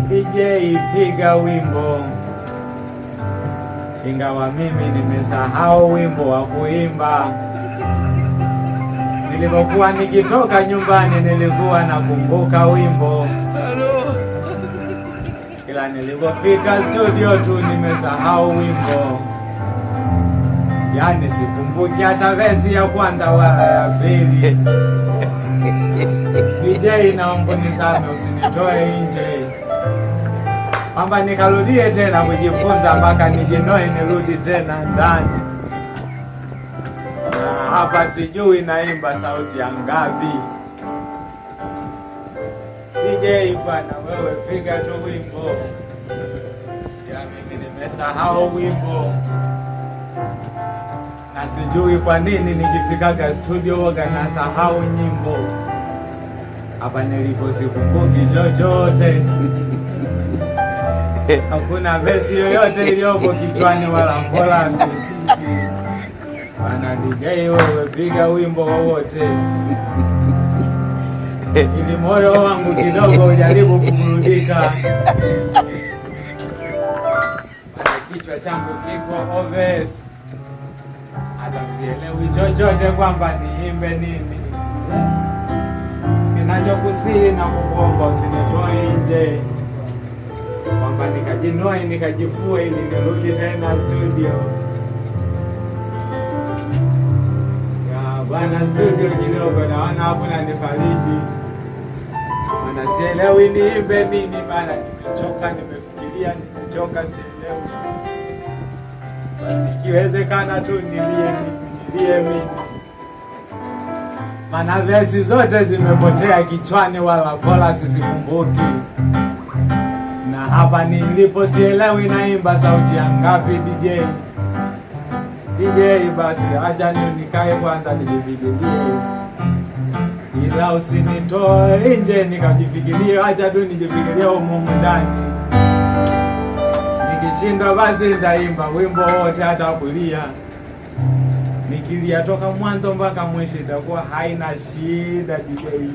DJ piga wimbo, ingawa mimi nimesahau wimbo wa kuimba. Nilipokuwa nikitoka nyumbani nilikuwa nakumbuka wimbo, ila nilipofika studio tu nimesahau wimbo. Yani sikumbuki hata versi ya kwanza wala ya pili. DJ naomba nisame, usinitoe nje, kwamba nikarudie tena kujifunza mpaka nijinoe nirudi tena ndani. Na hapa sijui naimba sauti ya ngapi. DJ bwana, wewe piga tu wimbo, ila mimi nimesahau wimbo. Na sijui kwa nini nikifikaga studio waga nasahau nyimbo. Hapa nilipo sikumbuki chochote. Hakuna versi yoyote iliyopo kichwani wala chorus. Bwana DJ, wewe piga wimbo wowote ili moyo wangu kidogo ujaribu kuburudika. Bwana, kichwa changu kiko obvious, hata sielewi chochote kwamba niimbe nini. Ninachokusii na kukuomba usinitoe nje, kwamba nikajinoe nikajifue ili nirudi tena studio. Ya bwana, studio kidogo naona hapo na nifariji. Maana sielewi niimbe nini, maana nimechoka, nimefikiria, nimechoka, sielewi. Basi ikiwezekana tu nilie mimi. Maana versi zote zimepotea kichwani wala chorus sikumbuki. Na hapa nilipo sielewi naimba sauti ya ngapi. DJ basi acha nikae kwanza nijifikirie, ila usinitoe nje nikajifikirie. Acha tu nijifikirie humu ndani. Nikishindwa basi nitaimba wimbo wote hata kulia. Nikilia toka mwanzo mpaka mwisho itakuwa haina shida DJ.